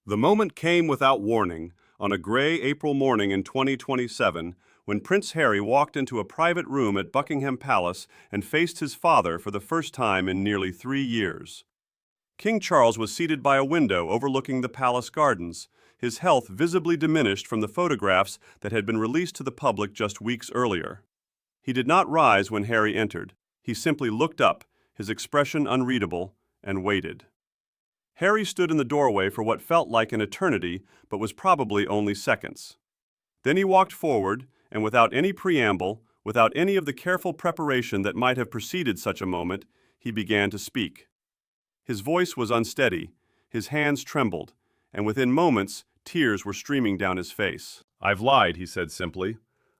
The moment came without warning on a gray April morning in 2027 when Prince Harry walked into a private room at Buckingham Palace and faced his father for the first time in nearly 3 years. King Charles was seated by a window overlooking the palace gardens, his health visibly diminished from the photographs that had been released to the public just weeks earlier. He did not rise when Harry entered. He simply looked up, his expression unreadable, and waited. Harry stood in the doorway for what felt like an eternity, but was probably only seconds. Then he walked forward, and without any preamble, without any of the careful preparation that might have preceded such a moment, he began to speak. His voice was unsteady, his hands trembled, and within moments, tears were streaming down his face. "I've lied," he said simply.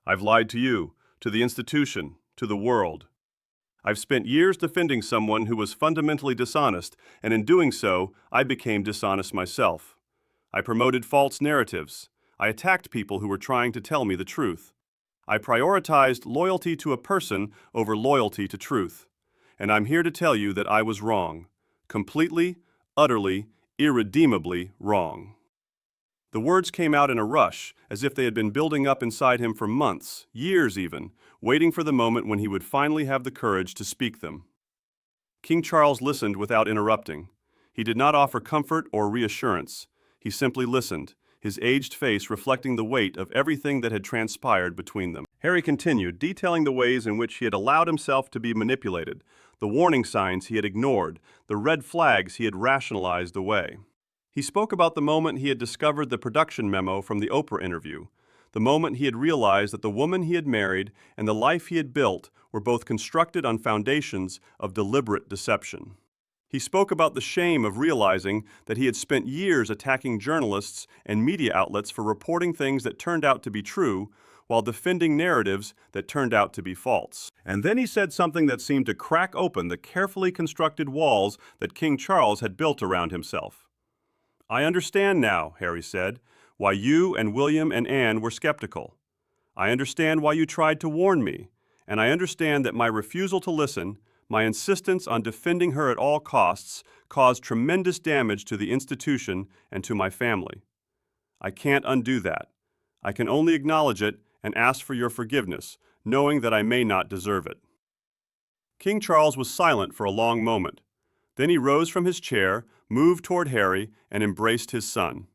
"I've lied to you, to the institution, to the world. I've spent years defending someone who was fundamentally dishonest, and in doing so, I became dishonest myself. I promoted false narratives. I attacked people who were trying to tell me the truth. I prioritized loyalty to a person over loyalty to truth. And I'm here to tell you that I was wrong. Completely, utterly, irredeemably wrong." The words came out in a rush, as if they had been building up inside him for months, years even, waiting for the moment when he would finally have the courage to speak them. King Charles listened without interrupting. He did not offer comfort or reassurance. He simply listened, his aged face reflecting the weight of everything that had transpired between them. Harry continued, detailing the ways in which he had allowed himself to be manipulated, the warning signs he had ignored, the red flags he had rationalized away. He spoke about the moment he had discovered the production memo from the Oprah interview, the moment he had realized that the woman he had married and the life he had built were both constructed on foundations of deliberate deception. He spoke about the shame of realizing that he had spent years attacking journalists and media outlets for reporting things that turned out to be true, while defending narratives that turned out to be false. And then he said something that seemed to crack open the carefully constructed walls that King Charles had built around himself. "I understand now," Harry said, "why you and William and Anne were skeptical. I understand why you tried to warn me, and I understand that my refusal to listen, my insistence on defending her at all costs, caused tremendous damage to the institution and to my family. I can't undo that. I can only acknowledge it and ask for your forgiveness, knowing that I may not deserve it." King Charles was silent for a long moment. Then he rose from his chair, moved toward Harry, and embraced his son.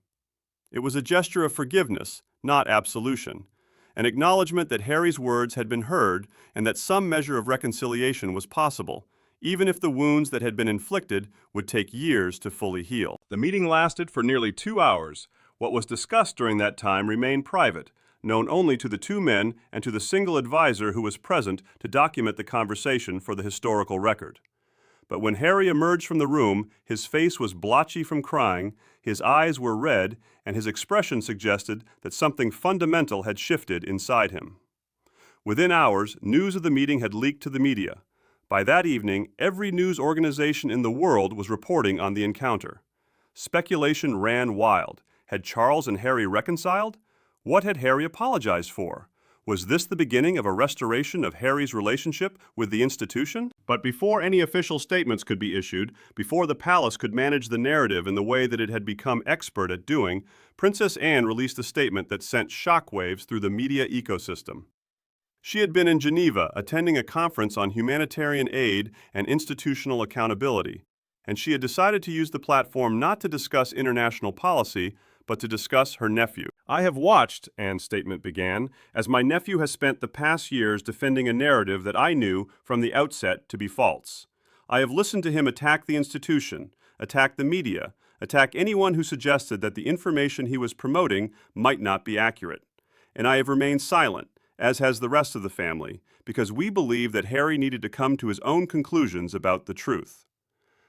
It was a gesture of forgiveness, not absolution, an acknowledgement that Harry's words had been heard and that some measure of reconciliation was possible, even if the wounds that had been inflicted would take years to fully heal. The meeting lasted for nearly 2 hours. What was discussed during that time remained private, known only to the two men and to the single advisor who was present to document the conversation for the historical record. But when Harry emerged from the room, his face was blotchy from crying, his eyes were red, and his expression suggested that something fundamental had shifted inside him. Within hours, news of the meeting had leaked to the media. By that evening, every news organization in the world was reporting on the encounter. Speculation ran wild. Had Charles and Harry reconciled? What had Harry apologized for? Was this the beginning of a restoration of Harry's relationship with the institution? But before any official statements could be issued, before the palace could manage the narrative in the way that it had become expert at doing, Princess Anne released a statement that sent shockwaves through the media ecosystem. She had been in Geneva attending a conference on humanitarian aid and institutional accountability, and she had decided to use the platform not to discuss international policy, but to discuss her nephew. "I have watched," Anne's statement began, "as my nephew has spent the past years defending a narrative that I knew from the outset to be false. I have listened to him attack the institution, attack the media, attack anyone who suggested that the information he was promoting might not be accurate. And I have remained silent, as has the rest of the family, because we believe that Harry needed to come to his own conclusions about the truth.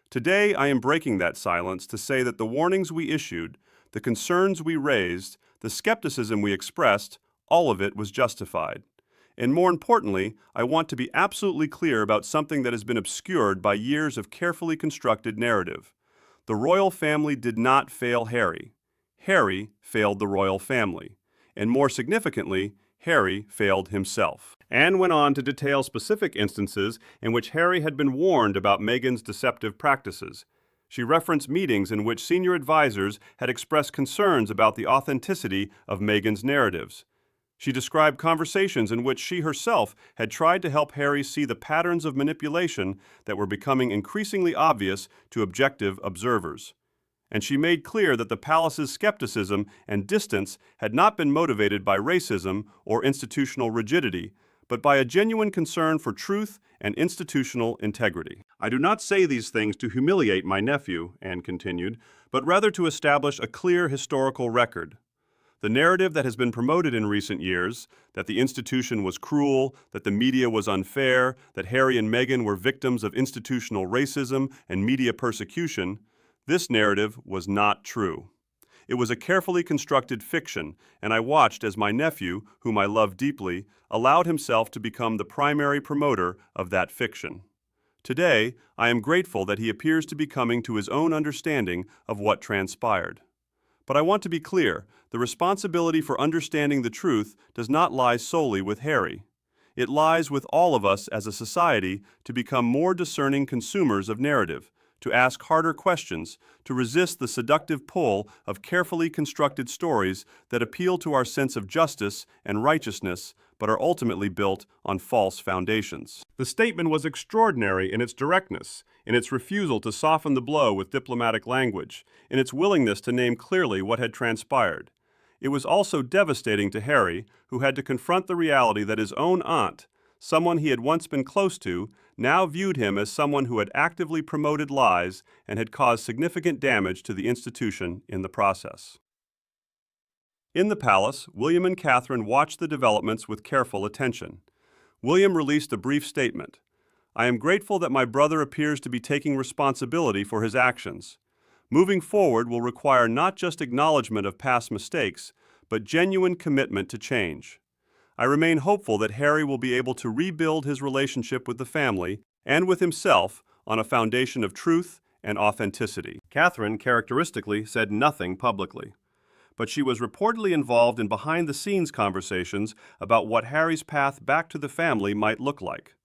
Today, I am breaking that silence to say that the warnings we issued, the concerns we raised, the skepticism we expressed, all of it was justified. And more importantly, I want to be absolutely clear about something that has been obscured by years of carefully constructed narrative. The royal family did not fail Harry. Harry failed the royal family. And more significantly, Harry failed himself." Anne went on to detail specific instances in which Harry had been warned about Meghan's deceptive practices. She referenced meetings in which senior advisors had expressed concerns about the authenticity of Meghan's narratives. She described conversations in which she herself had tried to help Harry see the patterns of manipulation that were becoming increasingly obvious to objective observers. And she made clear that the palace's skepticism and distance had not been motivated by racism or institutional rigidity, but by a genuine concern for truth and institutional integrity. "I do not say these things to humiliate my nephew," Anne continued, "but rather to establish a clear historical record. The narrative that has been promoted in recent years, that the institution was cruel, that the media was unfair, that Harry and Meghan were victims of institutional racism and media persecution, this narrative was not true. It was a carefully constructed fiction, and I watched as my nephew, whom I love deeply, allowed himself to become the primary promoter of that fiction. Today, I am grateful that he appears to be coming to his own understanding of what transpired. But I want to be clear, the responsibility for understanding the truth does not lie solely with Harry. It lies with all of us as a society to become more discerning consumers of narrative, to ask harder questions, to resist the seductive pull of carefully constructed stories that appeal to our sense of justice and righteousness, but are ultimately built on false foundations." The statement was extraordinary in its directness, in its refusal to soften the blow with diplomatic language, in its willingness to name clearly what had transpired. It was also devastating to Harry, who had to confront the reality that his own aunt, someone he had once been close to, now viewed him as someone who had actively promoted lies and had caused significant damage to the institution in the process. In the palace, William and Catherine watched the developments with careful attention. William released a brief statement. "I am grateful that my brother appears to be taking responsibility for his actions. Moving forward will require not just acknowledgement of past mistakes, but genuine commitment to change. I remain hopeful that Harry will be able to rebuild his relationship with the family and with himself on a foundation of truth and authenticity." Catherine characteristically said nothing publicly, but she was reportedly involved in behind-the-scenes conversations about what Harry's path back to the family might look like.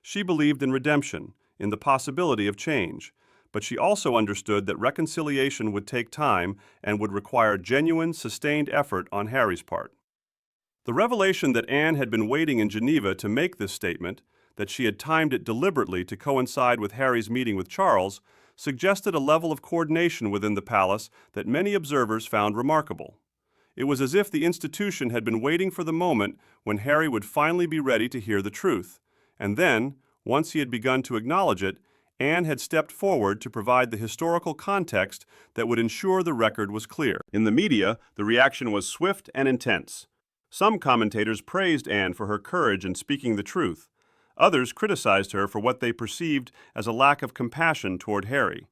She believed in redemption, in the possibility of change, but she also understood that reconciliation would take time and would require genuine, sustained effort on Harry's part. The revelation that Anne had been waiting in Geneva to make this statement, that she had timed it deliberately to coincide with Harry's meeting with Charles, suggested a level of coordination within the palace that many observers found remarkable. It was as if the institution had been waiting for the moment when Harry would finally be ready to hear the truth, and then, once he had begun to acknowledge it, Anne had stepped forward to provide the historical context that would ensure the record was clear. In the media, the reaction was swift and intense. Some commentators praised Anne for her courage in speaking the truth. Others criticized her for what they perceived as a lack of compassion toward Harry.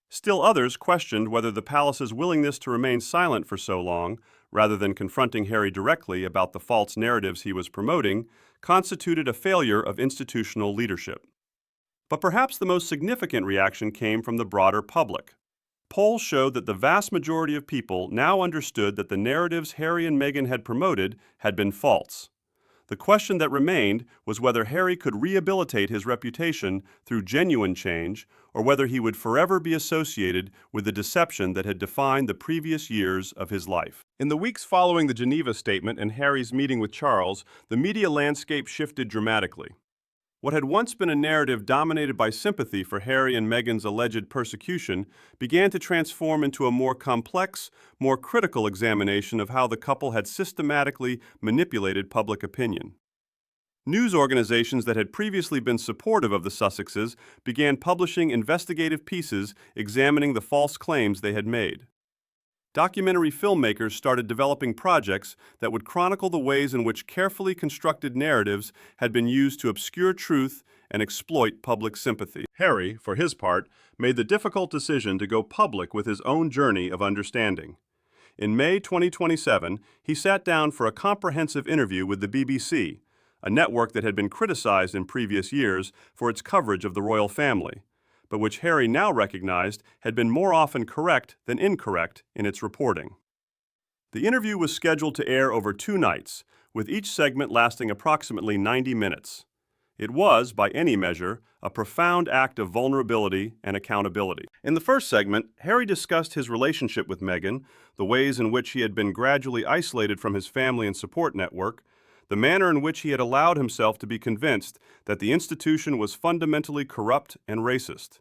Still others questioned whether the palace's willingness to remain silent for so long, rather than confronting Harry directly about the false narratives he was promoting, constituted a failure of institutional leadership. But perhaps the most significant reaction came from the broader public. Polls showed that the vast majority of people now understood that the narratives Harry and Meghan had promoted had been false. The question that remained was whether Harry could rehabilitate his reputation through genuine change, or whether he would forever be associated with the deception that had defined the previous years of his life. In the weeks following the Geneva statement and Harry's meeting with Charles, the media landscape shifted dramatically. What had once been a narrative dominated by sympathy for Harry and Meghan's alleged persecution began to transform into a more complex, more critical examination of how the couple had systematically manipulated public opinion. News organizations that had previously been supportive of the Sussexes began publishing investigative pieces examining the false claims they had made. Documentary filmmakers started developing projects that would chronicle the ways in which carefully constructed narratives had been used to obscure truth and exploit public sympathy. Harry, for his part, made the difficult decision to go public with his own journey of understanding. In May 2027, he sat down for a comprehensive interview with the BBC, a network that had been criticized in previous years for its coverage of the royal family, but which Harry now recognized had been more often correct than incorrect in its reporting. The interview was scheduled to air over 2 nights, with each segment lasting approximately 90 minutes. It was, by any measure, a profound act of vulnerability and accountability. In the first segment, Harry discussed his relationship with Meghan, the ways in which he had been gradually isolated from his family and support network, the manner in which he had allowed himself to be convinced that the institution was fundamentally corrupt and racist.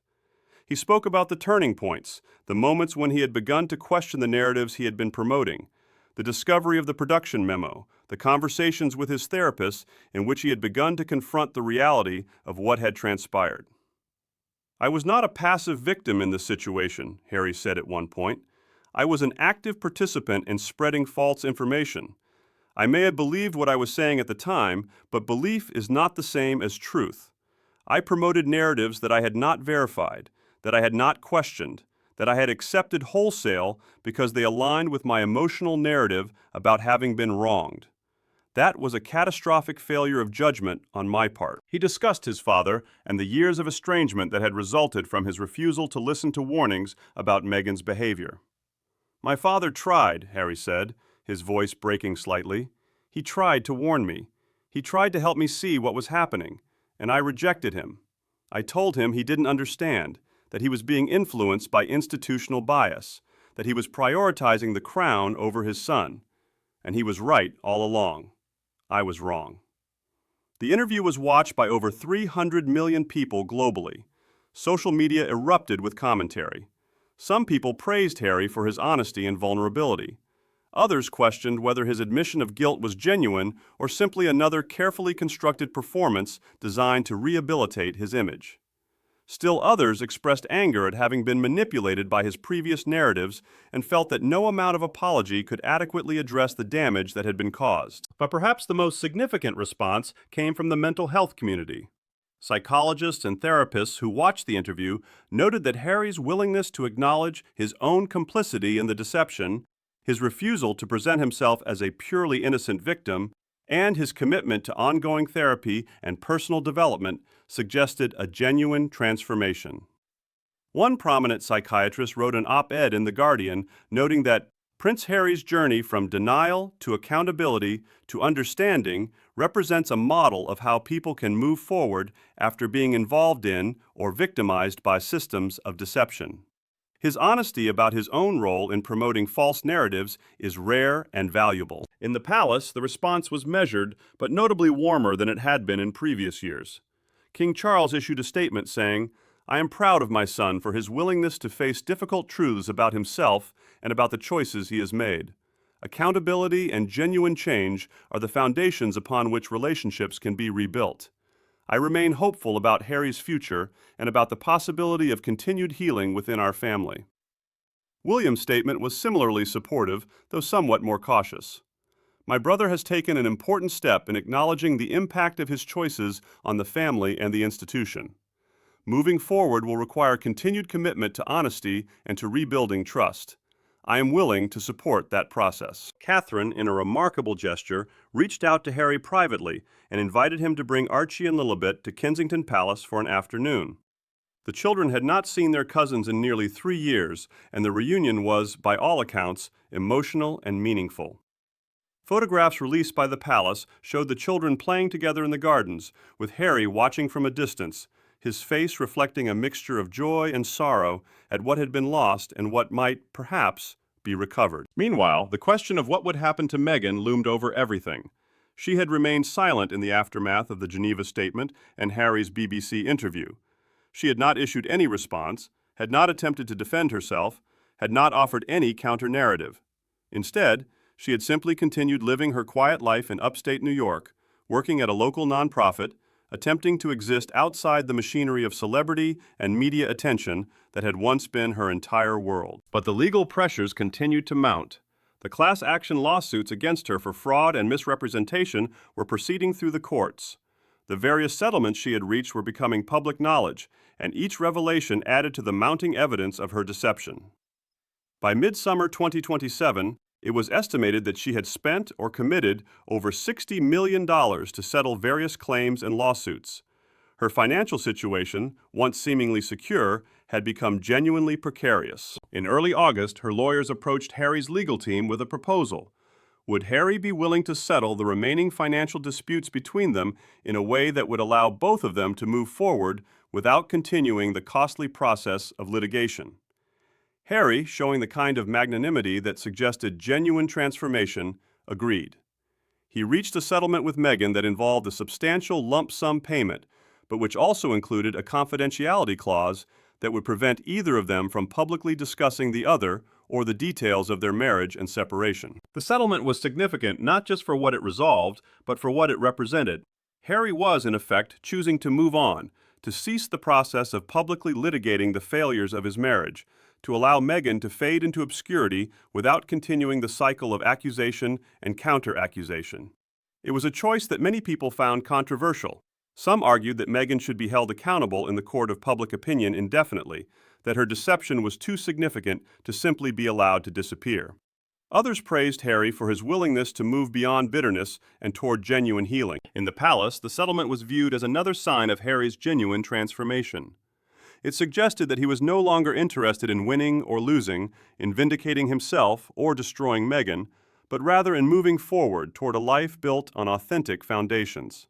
He spoke about the turning points, the moments when he had begun to question the narratives he had been promoting, the discovery of the production memo, the conversations with his therapist in which he had begun to confront the reality of what had transpired. "I was not a passive victim in this situation," Harry said at one point. "I was an active participant in spreading false information. I may have believed what I was saying at the time, but belief is not the same as truth. I promoted narratives that I had not verified, that I had not questioned, that I had accepted wholesale because they aligned with my emotional narrative about having been wronged. That was a catastrophic failure of judgment on my part." He discussed his father and the years of estrangement that had resulted from his refusal to listen to warnings about Meghan's behavior. "My father tried," Harry said, his voice breaking slightly. "He tried to warn me. He tried to help me see what was happening, and I rejected him. I told him he didn't understand, that he was being influenced by institutional bias, that he was prioritizing the crown over his son. And he was right all along. I was wrong." The interview was watched by over 300 million people globally. Social media erupted with commentary. Some people praised Harry for his honesty and vulnerability. Others questioned whether his admission of guilt was genuine or simply another carefully constructed performance designed to rehabilitate his image. Still others expressed anger at having been manipulated by his previous narratives and felt that no amount of apology could adequately address the damage that had been caused. But perhaps the most significant response came from the mental health community. Psychologists and therapists who watched the interview noted that Harry's willingness to acknowledge his own complicity in the deception, his refusal to present himself as a purely innocent victim, and his commitment to ongoing therapy and personal development suggested a genuine transformation. One prominent psychiatrist wrote an op-ed in The Guardian noting that Prince Harry's journey from denial to accountability to understanding represents a model of how people can move forward after being involved in or victimized by systems of deception. His honesty about his own role in promoting false narratives is rare and valuable. In the palace, the response was measured, but notably warmer than it had been in previous years. King Charles issued a statement saying, "I am proud of my son for his willingness to face difficult truths about himself and about the choices he has made. Accountability and genuine change are the foundations upon which relationships can be rebuilt. I remain hopeful about Harry's future and about the possibility of continued healing within our family." William's statement was similarly supportive, though somewhat more cautious. "My brother has taken an important step in acknowledging the impact of his choices on the family and the institution. Moving forward will require continued commitment to honesty and to rebuilding trust. I am willing to support that process." Catherine, in a remarkable gesture, reached out to Harry privately and invited him to bring Archie and Lilibet to Kensington Palace for an afternoon. The children had not seen their cousins in nearly 3 years, and the reunion was, by all accounts, emotional and meaningful. Photographs released by the palace showed the children playing together in the gardens, with Harry watching from a distance, his face reflecting a mixture of joy and sorrow at what had been lost and what might, perhaps, be recovered. Meanwhile, the question of what would happen to Meghan loomed over everything. She had remained silent in the aftermath of the Geneva Statement and Harry's BBC interview. She had not issued any response, had not attempted to defend herself, had not offered any counter-narrative. Instead, she had simply continued living her quiet life in upstate New York, working at a local nonprofit, attempting to exist outside the machinery of celebrity and media attention that had once been her entire world. But the legal pressures continued to mount. The class action lawsuits against her for fraud and misrepresentation were proceeding through the courts. The various settlements she had reached were becoming public knowledge, and each revelation added to the mounting evidence of her deception. By midsummer 2027, it was estimated that she had spent or committed over $60 million to settle various claims and lawsuits. Her financial situation, once seemingly secure, had become genuinely precarious. In early August, her lawyers approached Harry's legal team with a proposal. Would Harry be willing to settle the remaining financial disputes between them in a way that would allow both of them to move forward without continuing the costly process of litigation? Harry, showing the kind of magnanimity that suggested genuine transformation, agreed. He reached a settlement with Meghan that involved a substantial lump sum payment, but which also included a confidentiality clause that would prevent either of them from publicly discussing the other or the details of their marriage and separation. The settlement was significant not just for what it resolved, but for what it represented. Harry was, in effect, choosing to move on, to cease the process of publicly litigating the failures of his marriage, to allow Meghan to fade into obscurity without continuing the cycle of accusation and counter-accusation. It was a choice that many people found controversial. Some argued that Meghan should be held accountable in the court of public opinion indefinitely, that her deception was too significant to simply be allowed to disappear. Others praised Harry for his willingness to move beyond bitterness and toward genuine healing. In the palace, the settlement was viewed as another sign of Harry's genuine transformation. It suggested that he was no longer interested in winning or losing, in vindicating himself or destroying Meghan, but rather in moving forward toward a life built on authentic foundations.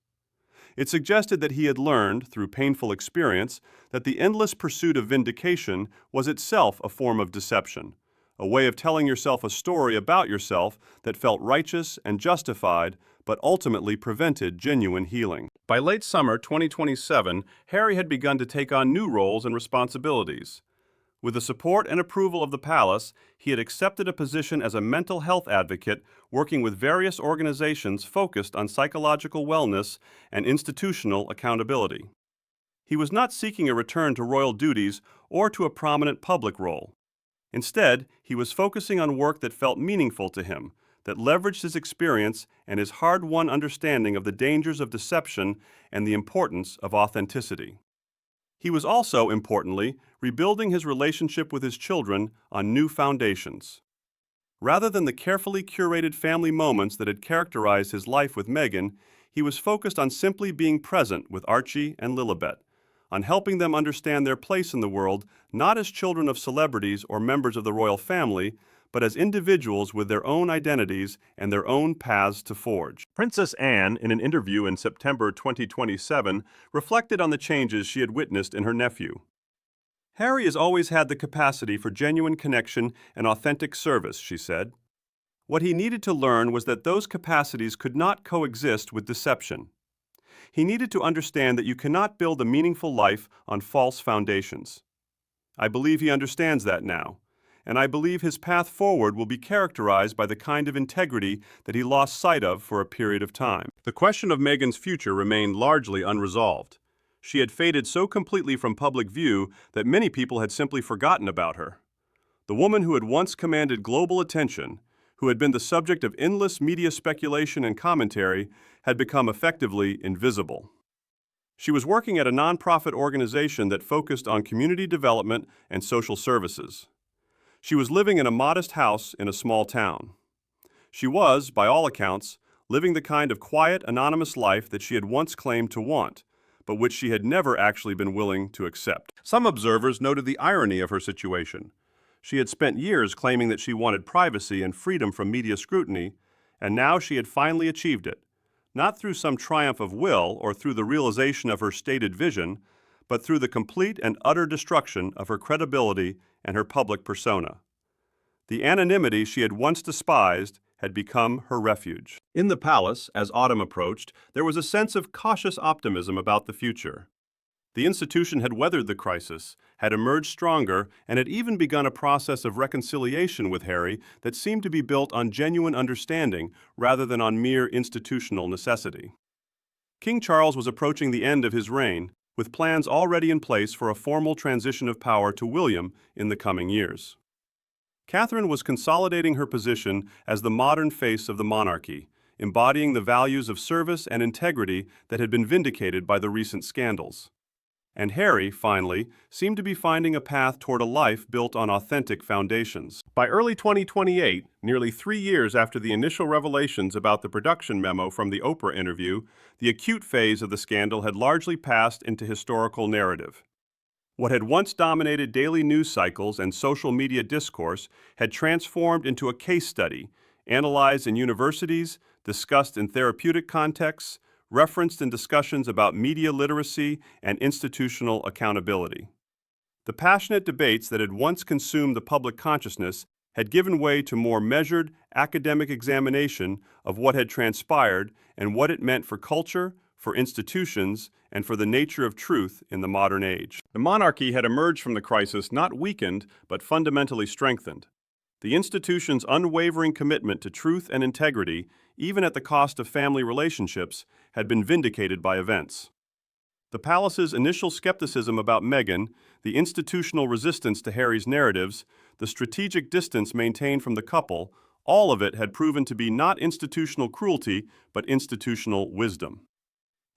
It suggested that he had learned, through painful experience, that the endless pursuit of vindication was itself a form of deception, a way of telling yourself a story about yourself that felt righteous and justified, but ultimately prevented genuine healing. By late summer 2027, Harry had begun to take on new roles and responsibilities. With the support and approval of the palace, he had accepted a position as a mental health advocate working with various organizations focused on psychological wellness and institutional accountability. He was not seeking a return to royal duties or to a prominent public role. Instead, he was focusing on work that felt meaningful to him, that leveraged his experience and his hard-won understanding of the dangers of deception and the importance of authenticity. He was also, importantly, rebuilding his relationship with his children on new foundations. Rather than the carefully curated family moments that had characterized his life with Meghan, he was focused on simply being present with Archie and Lilibet, on helping them understand their place in the world not as children of celebrities or members of the royal family, but as individuals with their own identities and their own paths to forge. Princess Anne, in an interview in September 2027, reflected on the changes she had witnessed in her nephew. Harry has always had the capacity for genuine connection and authentic service, she said. What he needed to learn was that those capacities could not coexist with deception. He needed to understand that you cannot build a meaningful life on false foundations. I believe he understands that now, and I believe his path forward will be characterized by the kind of integrity that he lost sight of for a period of time. The question of Meghan's future remained largely unresolved. She had faded so completely from public view that many people had simply forgotten about her. The woman who had once commanded global attention, who had been the subject of endless media speculation and commentary, had become effectively invisible. She was working at a nonprofit organization that focused on community development and social services. She was living in a modest house in a small town. She was, by all accounts, living the kind of quiet, anonymous life that she had once claimed to want, but which she had never actually been willing to accept. Some observers noted the irony of her situation. She had spent years claiming that she wanted privacy and freedom from media scrutiny, and now she had finally achieved it, not through some triumph of will or through the realization of her stated vision, but through the complete and utter destruction of her credibility and her public persona. The anonymity she had once despised had become her refuge. In the palace, as autumn approached, there was a sense of cautious optimism about the future. The institution had weathered the crisis, had emerged stronger, and had even begun a process of reconciliation with Harry that seemed to be built on genuine understanding rather than on mere institutional necessity. King Charles was approaching the end of his reign, with plans already in place for a formal transition of power to William in the coming years. Catherine was consolidating her position as the modern face of the monarchy, embodying the values of service and integrity that had been vindicated by the recent scandals. And Harry, finally, seemed to be finding a path toward a life built on authentic foundations. By early 2028, nearly 3 years after the initial revelations about the production memo from the Oprah interview, the acute phase of the scandal had largely passed into historical narrative. What had once dominated daily news cycles and social media discourse had transformed into a case study, analyzed in universities, discussed in therapeutic contexts, referenced in discussions about media literacy and institutional accountability. The passionate debates that had once consumed the public consciousness had given way to more measured academic examination of what had transpired and what it meant for culture, for institutions, and for the nature of truth in the modern age. The monarchy had emerged from the crisis not weakened, but fundamentally strengthened. The institution's unwavering commitment to truth and integrity, even at the cost of family relationships, had been vindicated by events. The palace's initial skepticism about Meghan, the institutional resistance to Harry's narratives, the strategic distance maintained from the couple, all of it had proven to be not institutional cruelty, but institutional wisdom.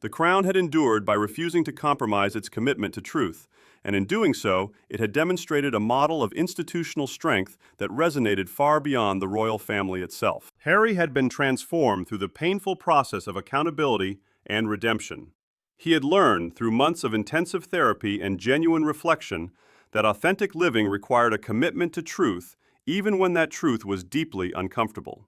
The Crown had endured by refusing to compromise its commitment to truth, and in doing so, it had demonstrated a model of institutional strength that resonated far beyond the royal family itself. Harry had been transformed through the painful process of accountability and redemption. He had learned, through months of intensive therapy and genuine reflection, that authentic living required a commitment to truth, even when that truth was deeply uncomfortable.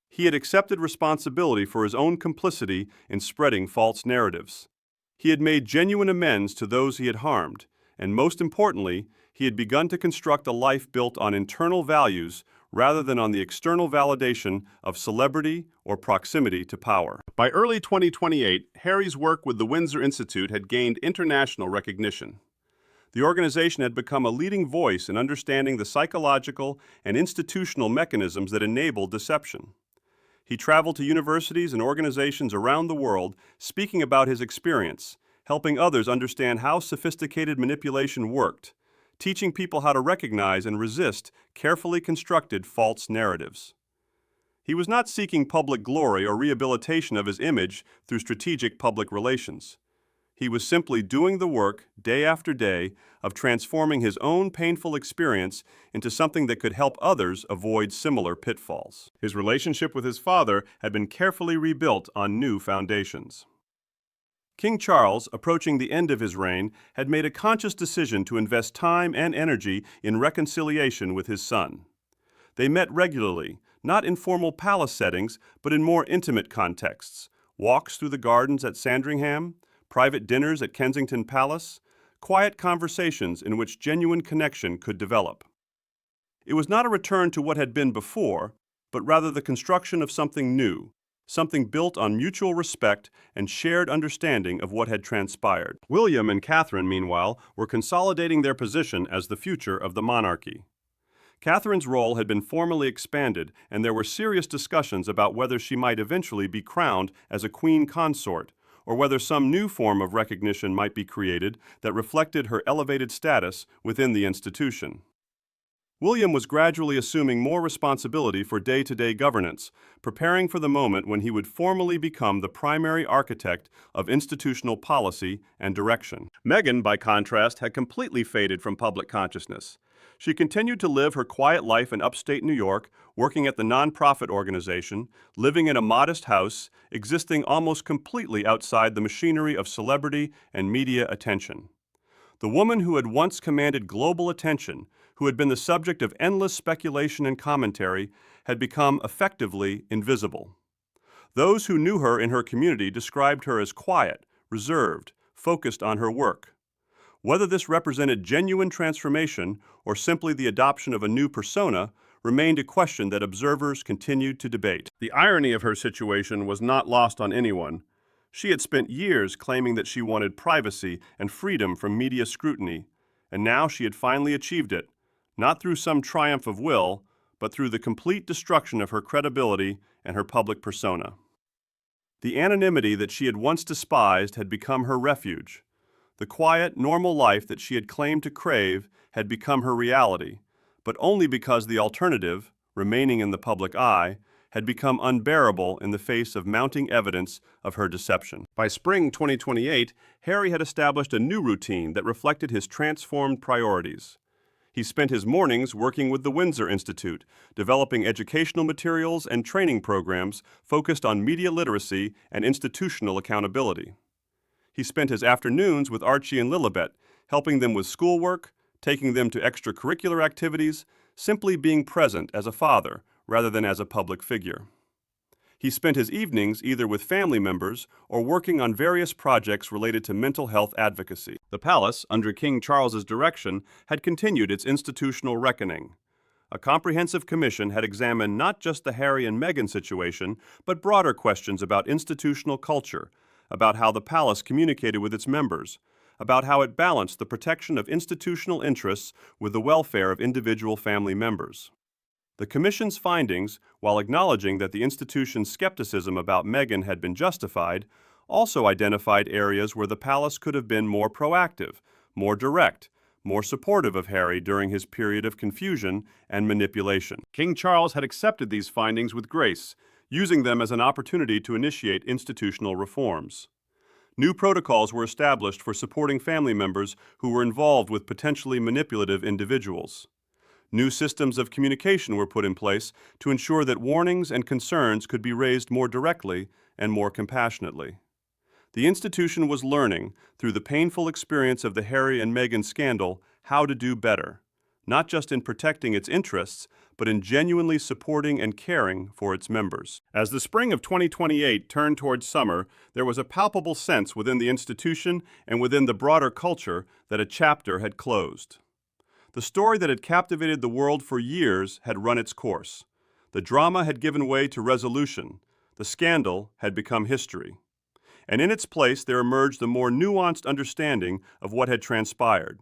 He had accepted responsibility for his own complicity in spreading false narratives. He had made genuine amends to those he had harmed, and most importantly, he had begun to construct a life built on internal values rather than on the external validation of celebrity or proximity to power. By early 2028, Harry's work with the Windsor Institute had gained international recognition. The organization had become a leading voice in understanding the psychological and institutional mechanisms that enable deception. He traveled to universities and organizations around the world speaking about his experience, helping others understand how sophisticated manipulation worked, teaching people how to recognize and resist carefully constructed false narratives. He was not seeking public glory or rehabilitation of his image through strategic public relations. He was simply doing the work, day after day, of transforming his own painful experience into something that could help others avoid similar pitfalls. His relationship with his father had been carefully rebuilt on new foundations. King Charles, approaching the end of his reign, had made a conscious decision to invest time and energy in reconciliation with his son. They met regularly, not in formal palace settings, but in more intimate contexts: walks through the gardens at Sandringham, private dinners at Kensington Palace, quiet conversations in which genuine connection could develop. It was not a return to what had been before, but rather the construction of something new, something built on mutual respect and shared understanding of what had transpired. William and Catherine, meanwhile, were consolidating their position as the future of the monarchy. Catherine's role had been formally expanded, and there were serious discussions about whether she might eventually be crowned as a queen consort, or whether some new form of recognition might be created that reflected her elevated status within the institution. William was gradually assuming more responsibility for day-to-day governance, preparing for the moment when he would formally become the primary architect of institutional policy and direction. Meghan, by contrast, had completely faded from public consciousness. She continued to live her quiet life in upstate New York, working at the nonprofit organization, living in a modest house, existing almost completely outside the machinery of celebrity and media attention. The woman who had once commanded global attention, who had been the subject of endless speculation and commentary, had become effectively invisible. Those who knew her in her community described her as quiet, reserved, focused on her work. Whether this represented genuine transformation or simply the adoption of a new persona remained a question that observers continued to debate. The irony of her situation was not lost on anyone. She had spent years claiming that she wanted privacy and freedom from media scrutiny, and now she had finally achieved it, not through some triumph of will, but through the complete destruction of her credibility and her public persona. The anonymity that she had once despised had become her refuge. The quiet, normal life that she had claimed to crave had become her reality, but only because the alternative, remaining in the public eye, had become unbearable in the face of mounting evidence of her deception. By spring 2028, Harry had established a new routine that reflected his transformed priorities. He spent his mornings working with the Windsor Institute, developing educational materials and training programs focused on media literacy and institutional accountability. He spent his afternoons with Archie and Lilibet, helping them with schoolwork, taking them to extracurricular activities, simply being present as a father, rather than as a public figure. He spent his evenings either with family members or working on various projects related to mental health advocacy. The palace, under King Charles's direction, had continued its institutional reckoning. A comprehensive commission had examined not just the Harry and Meghan situation, but broader questions about institutional culture, about how the palace communicated with its members, about how it balanced the protection of institutional interests with the welfare of individual family members. The Commission's findings, while acknowledging that the institution's skepticism about Meghan had been justified, also identified areas where the palace could have been more proactive, more direct, more supportive of Harry during his period of confusion and manipulation. King Charles had accepted these findings with grace, using them as an opportunity to initiate institutional reforms. New protocols were established for supporting family members who were involved with potentially manipulative individuals. New systems of communication were put in place to ensure that warnings and concerns could be raised more directly and more compassionately. The institution was learning, through the painful experience of the Harry and Meghan scandal, how to do better, not just in protecting its interests, but in genuinely supporting and caring for its members. As the spring of 2028 turned towards summer, there was a palpable sense within the institution and within the broader culture that a chapter had closed. The story that had captivated the world for years had run its course. The drama had given way to resolution. The scandal had become history. And in its place there emerged a more nuanced understanding of what had transpired.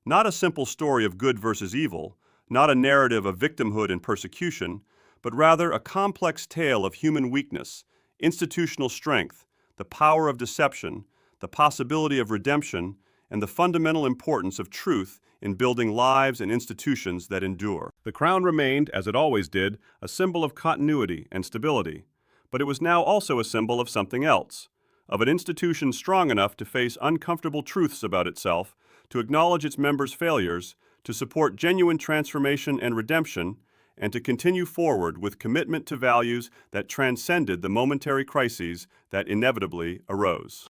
Not a simple story of good versus evil, not a narrative of victimhood and persecution, but rather a complex tale of human weakness, institutional strength, the power of deception, the possibility of redemption, and the fundamental importance of truth in building lives and institutions that endure. The crown remained, as it always did, a symbol of continuity and stability, but it was now also a symbol of something else, of an institution strong enough to face uncomfortable truths about itself, to acknowledge its members' failures, to support genuine transformation and redemption, and to continue forward with commitment to values that transcended the momentary crises that inevitably arose.